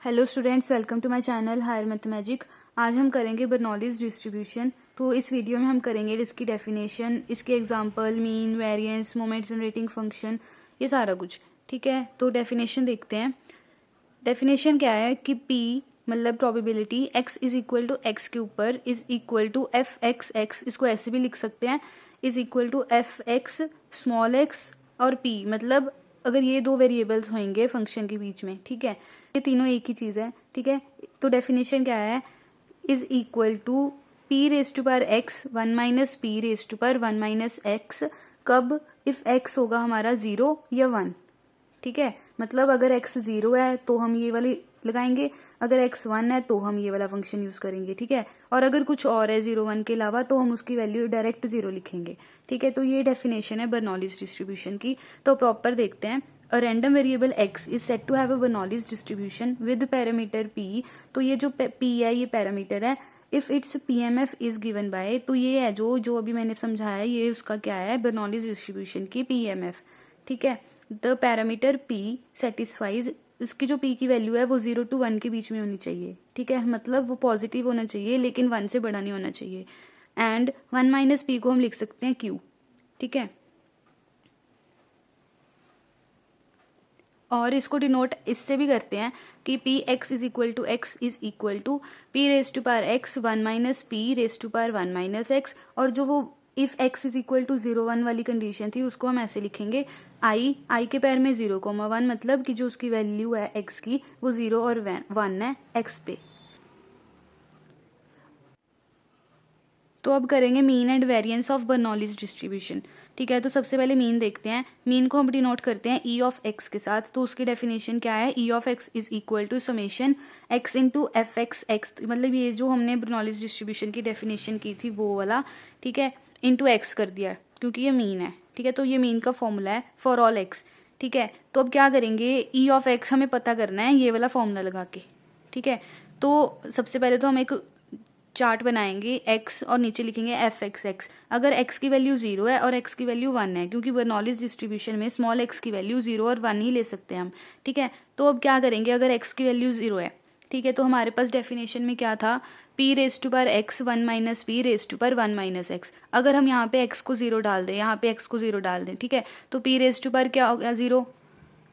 Hello students, welcome to my channel higher mathematic. आज हम करेंगे बर्नौलीज डिस्ट्रीब्यूशन। तो इस वीडियो में हम करेंगे इसकी डेफिनेशन, इसके example, mean, variance, moment generating function, ये सारा कुछ। ठीक है, तो डेफिनेशन देखते हैं। डेफिनेशन क्या है कि P मतलब probability x is equal to x के ऊपर is equal to f x x, इसको ऐसे भी लिख सकते हैं, is equal to f x small x और P मतलब अगर ये दो वेरिएबल्स होंगे फंक्शन के बीच में, ठीक है, ये तीनों एक ही चीज़ है। ठीक है, तो डेफिनेशन क्या है, is equal to p raise to power x one minus p raise to power one minus x. कब? इफ एक्स होगा हमारा 0 या 1। ठीक है, मतलब अगर x 0 है तो हम ये वाली लगाएंगे, अगर x 1 है तो हम ये वाला फंक्शन यूज करेंगे। ठीक है, और अगर कुछ और है 0 1 के अलावा तो हम उसकी वैल्यू डायरेक्ट 0 लिखेंगे। ठीक है, तो ये डेफिनेशन है बर्नौलीज डिस्ट्रीब्यूशन की। तो प्रॉपर देखते हैं। A random variable x is said to have a Bernoulli's distribution with parameter p। तो ये जो p है ये पैरामीटर है। If it's PMF is given by, तो ये है जो जो अभी मैंने समझाया, ये उसका क्या है, बर्नौलीज डिस्ट्रीब्यूशन की PMF। ठीक है, द पैरामीटर p सेटिस्फाइज, इसकी जो p की वैल्यू है वो 0 to 1 के बीच में होनी चाहिए। ठीक है, मतलब वो पॉजिटिव होना चाहिए लेकिन 1 से बड़ा नहीं होना चाहिए। एंड 1 माइनस p को हम लिख सकते हैं q। ठीक है, और इसको डिनोट इससे भी करते हैं कि p x is equal to x is equal to p raise to power x one minus p raise to power one minus x. और जो वो if x is equal to 0 1 वाली कंडीशन थी उसको हम ऐसे लिखेंगे, आई के पैर में 0 1, मतलब कि जो उसकी वैल्यू है एक्स की वो 0 और 1 है एक्स पे। तो अब करेंगे mean and variance of Bernoulli's distribution. ठीक है, तो सबसे पहले मीन देखते हैं। मीन को हम डिनोट करते हैं ई ऑफ एक्स के साथ। तो उसकी डेफिनेशन क्या है, E of x is equal to summation x into f x x, मतलब ये जो हमने बर्नौलीज डिस्ट्रीब्यूशन की डेफिनेशन की थी वो वाला। ठीक है, इंटू एक्स कर दिया क्योंकि ये मीन है। ठीक है, तो ये मीन का फॉर्मूला है फॉर ऑल एक्स। ठीक है, तो अब क्या करेंगे, ई ऑफ एक्स हमें पता करना है ये वाला फॉर्मूला लगा के। ठीक है, तो सबसे पहले तो हम एक चार्ट बनाएंगे x और नीचे लिखेंगे एफ एक्स एक्स। अगर x की वैल्यू 0 है और x की वैल्यू 1 है, क्योंकि बर्नौलीज डिस्ट्रीब्यूशन में स्मॉल x की वैल्यू 0 और 1 ही ले सकते हैं हम। ठीक है, तो अब क्या करेंगे, अगर x की वैल्यू 0 है, ठीक है, तो हमारे पास डेफिनेशन में क्या था, p raise to power x one minus p raise to power one minus x. अगर हम यहाँ पे x को 0 डाल दें, यहाँ पे x को 0 डाल दें, ठीक है, तो p रेज टू पावर क्या हो गया 0,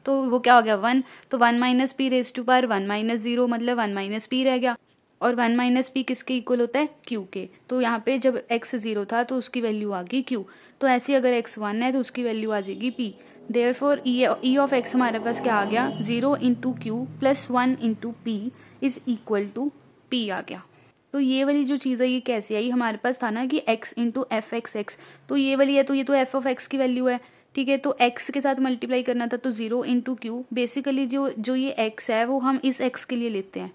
तो वो क्या हो गया 1, तो 1 minus p raise to power 1 minus 0 मतलब 1 माइनस पी रह गया। और 1 माइनस पी किसके इक्वल होता है, q के। तो यहाँ पे जब x 0 था तो उसकी वैल्यू आ गई q। तो ऐसे ही अगर x 1 है तो उसकी वैल्यू आ जाएगी p। Therefore E of x हमारे पास क्या आ गया, 0 into q plus 1 into p is equal to p आ गया। तो ये वाली जो चीज़ है ये कैसे आई, हमारे पास था ना कि x into f x x, तो ये वाली है, तो ये तो एफ ऑफ एक्स की वैल्यू है। ठीक है, तो x के साथ मल्टीप्लाई करना था तो 0 इंटू क्यू। बेसिकली जो जो ये x है वो हम इस x के लिए लेते हैं।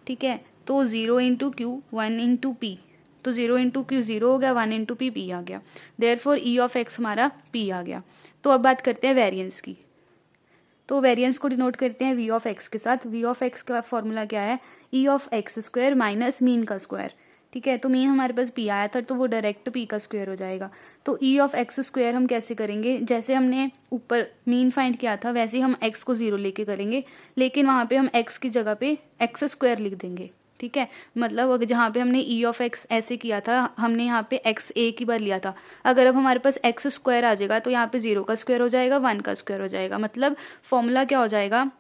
ठीक है, तो 0 इंटू क्यू 1 इंटू पी, तो 0 इंटू क्यू 0 हो गया, 1 इंटू पी पी आ गया। देयरफॉर ई ऑफ एक्स हमारा p आ गया। तो अब बात करते हैं वेरिएंस की। तो वेरिएंस को डिनोट करते हैं v ऑफ एक्स के साथ। v ऑफ एक्स का फॉर्मूला क्या है, e of x square minus mean का स्क्वायर। ठीक है, तो मीन हमारे पास p आया था तो वो डायरेक्ट p का स्क्वायर हो जाएगा। तो e ऑफ एक्स स्क्वायर हम कैसे करेंगे, जैसे हमने ऊपर मीन फाइंड किया था वैसे ही हम x को 0 लेके करेंगे, लेकिन वहाँ पे हम x की जगह पे एक्स स्क्वायर लिख देंगे। ठीक है, मतलब अगर जहाँ पे हमने ई ऑफ एक्स ऐसे किया था, हमने यहाँ पे एक्स एक ही बार लिया था। अगर अब हमारे पास एक्स स्क्वायर आ जाएगा तो यहाँ पे 0 का स्क्वायर हो जाएगा, 1 का स्क्वायर हो जाएगा। मतलब फॉर्मूला क्या हो जाएगा,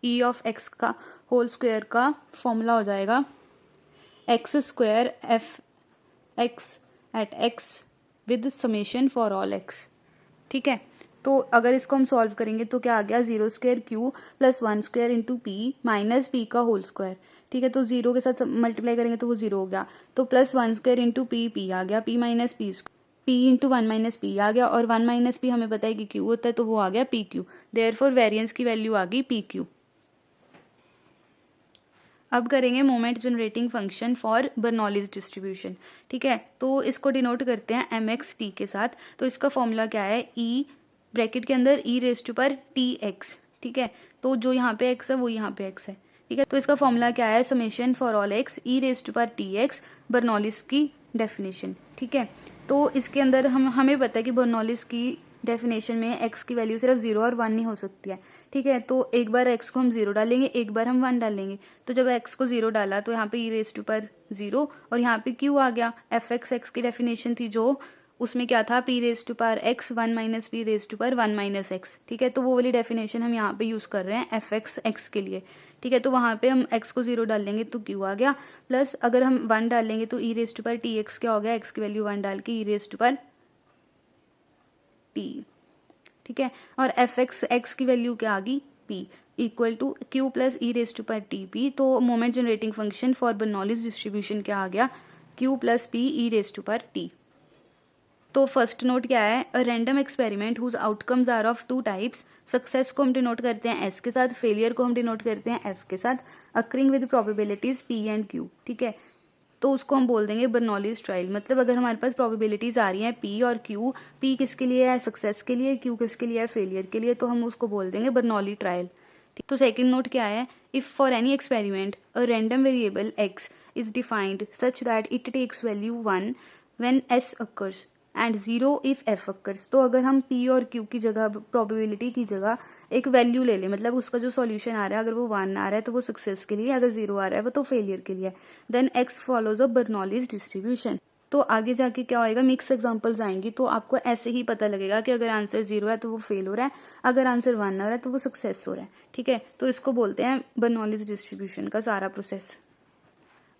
ई ऑफ एक्स का होल स्क्वायर का फॉर्मूला हो जाएगा x square f x at x with summation for all x. ठीक है, तो अगर इसको हम सॉल्व करेंगे तो क्या आ गया, 0 square Q plus 1 square into P minus P का होल स्क्वायर। ठीक है, तो 0 के साथ मल्टीप्लाई करेंगे तो वो 0 हो गया, तो प्लस 1 स्क्वायर इंटू पी आ गया, P minus P into 1 minus P आ गया, और 1 माइनस पी हमें पता है कि क्यू होता है तो वो आ गया पी क्यू। देयरफॉर वेरिएंस की वैल्यू आ गई पी क्यू। अब करेंगे moment generating function for Bernoulli's distribution. ठीक है, तो इसको डिनोट करते हैं एम एक्स टी के साथ। तो इसका फॉर्मूला क्या है, ई ब्रैकेट के अंदर ई रेज टू पर टी एक्स। ठीक है, तो जो यहाँ पे एक्स है वो यहाँ पे एक्स है। ठीक है, तो इसका फॉर्मूला क्या है, summation for all x e raise to पर टी एक्स, बर्नौलीज की डेफिनेशन। ठीक है, तो इसके अंदर हमें पता है कि बर्नौलीज की डेफिनेशन में एक्स की वैल्यू सिर्फ 0 और 1 ही हो सकती है, ठीक है। तो एक बार एक्स को हम 0 डालेंगे, एक बार हम 1 डालेंगे। तो जब एक्स को 0 डाला तो यहाँ पे ई रेज टू पर 0 और यहाँ पे क्यू आ गया। एफ एक्स की डेफिनेशन थी जो, उसमें क्या था, p raise to power x 1 minus p raise to power 1 minus x, ठीक है। तो वो वाली डेफिनेशन हम यहाँ पे यूज़ कर रहे हैं एफ एक्स के लिए, ठीक है। तो वहाँ पे हम एक्स को 0 डाल लेंगे तो क्यू आ गया, प्लस अगर हम 1 डाल लेंगे तो E raise to power T X क्या हो गया, एक्स की वैल्यू 1 डाल के E raise to power T, ठीक है। और एफ एक्स की वैल्यू क्या आ गई, P equal to Q plus E raise to power T P. तो moment generating function for Bernoulli's distribution क्या आ गया, Q plus P E raise to power T. तो फर्स्ट नोट क्या है, a random experiment whose outcomes are of 2 types. Success को हम denote करते हैं एस के साथ, फेलियर को हम डिनोट करते हैं एफ के साथ, occurring with probabilities P and Q, ठीक है। तो उसको हम बोल देंगे बर्नौलीज ट्रायल। मतलब अगर हमारे पास प्रोबेबिलिटीज आ रही हैं पी और क्यू, पी किसके लिए है, सक्सेस के लिए, क्यू किसके लिए है, फेलियर के लिए, तो हम उसको बोल देंगे बर्नौली ट्रायल। तो सेकंड नोट क्या है, if for any experiment a random variable x is defined such that it takes value 1 when S occurs and 0 if F occurs. तो अगर हम पी और क्यू की जगह, प्रोबेबिलिटी की जगह एक वैल्यू ले लें, मतलब उसका जो सॉल्यूशन आ रहा है अगर वो 1 आ रहा है तो वो सक्सेस के लिए, अगर 0 आ रहा है वो तो फेलियर के लिए, then x follows a Bernoulli's distribution. तो आगे जाके क्या होएगा, मिक्स एग्जांपल्स आएंगी, तो आपको ऐसे ही पता लगेगा कि अगर आंसर 0 है तो वो फेल हो रहा है, अगर आंसर 1 आ रहा है तो वो सक्सेस हो रहा है, ठीक है। तो इसको बोलते हैं बर्नौलीज डिस्ट्रीब्यूशन का सारा प्रोसेस।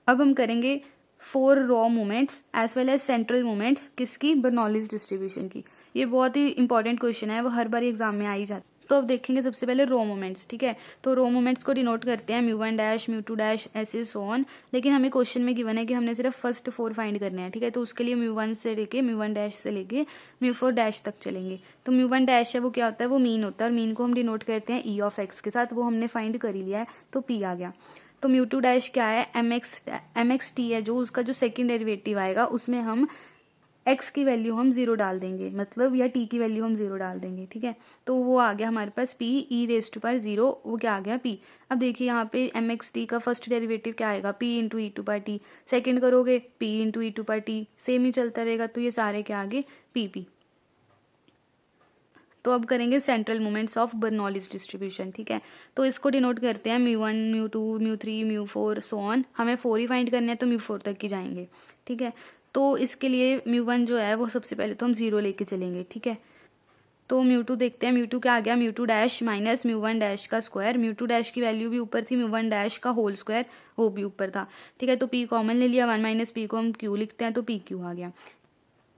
अब हम करेंगे 4 raw moments as well as central moments, किसकी, बर्नौलीज डिस्ट्रीब्यूशन की। ये बहुत ही इंपॉर्टेंट क्वेश्चन है, वो हर बार एग्जाम में आ ही जाता है। तो अब देखेंगे सबसे पहले रो मोमेंट्स, ठीक है। तो रो मोमेंट्स को डिनोट करते हैं μ1 डैश μ2 डैश ऐसे सो ऑन, लेकिन हमें क्वेश्चन में गिवन है कि हमने सिर्फ फर्स्ट 4 फाइंड करने हैं, ठीक है। तो उसके लिए μ1 से लेके μ1 डैश से लेके μ4 डैश तक चलेंगे। तो μ1 डैश है वो क्या होता है, वो मीन होता है, और मीन को हम डिनोट करते हैं ई ऑफ एक्स के साथ, वो हमने फाइंड कर ही लिया है तो पी आ गया। तो μ2 डैश क्या है, एम एक्स टी है, जो उसका जो सेकेंड डेरिवेटिव आएगा उसमें हम x की वैल्यू हम 0 डाल देंगे, मतलब या t की वैल्यू हम 0 डाल देंगे, ठीक है। तो वो आ गया हमारे पास p e raise to power 0, वो क्या आ गया p। अब देखिए यहाँ पे एम एक्स टी का फर्स्ट डेरिवेटिव क्या आएगा, p into E to power T, second करोगे p into E to power T, same ही चलता रहेगा, तो ये सारे क्या आगे पी पी। तो अब करेंगे central moments of Bernoulli's distribution, ठीक है। तो इसको डिनोट करते हैं μ1 μ2 μ3 μ4 सो ऑन, हमें 4 ही फाइंड करने हैं तो μ4 तक ही जाएंगे, ठीक है। तो इसके लिए μ1 जो है वो सबसे पहले तो हम 0 लेके चलेंगे, ठीक है। तो μ2 देखते हैं, μ2 क्या आ गया, μ2 डैश माइनस μ1 डैश का स्क्वायर, μ2 डैश की वैल्यू भी ऊपर थी, μ1 डैश का होल स्क्वायर वो भी ऊपर था, ठीक है। तो p कॉमन ले लिया, 1 माइनस पी को हम q लिखते हैं तो पी क्यू आ गया।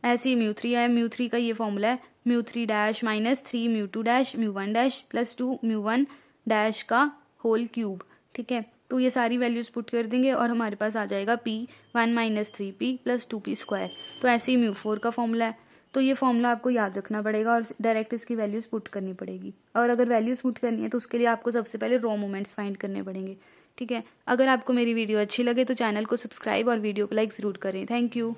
ऐसे ही μ3 है, μ3 का ये फॉर्मूला है, μ3 dash minus 3 μ2 dash μ1 dash plus 2 μ1 dash का होल क्यूब, ठीक है। तो ये सारी वैल्यूज पुट कर देंगे और हमारे पास आ जाएगा p 1 minus 3p plus 2p square. तो ऐसे ही μ4 का फॉर्मूला है, तो ये फॉर्मूला आपको याद रखना पड़ेगा और डायरेक्ट इसकी वैल्यूज पुट करनी पड़ेगी। और अगर वैल्यूज पुट करनी है तो उसके लिए आपको सबसे पहले रॉ मोमेंट्स फाइंड करने पड़ेंगे, ठीक है। अगर आपको मेरी वीडियो अच्छी लगे तो चैनल को सब्सक्राइब और वीडियो को लाइक ज़रूर करें। Thank you.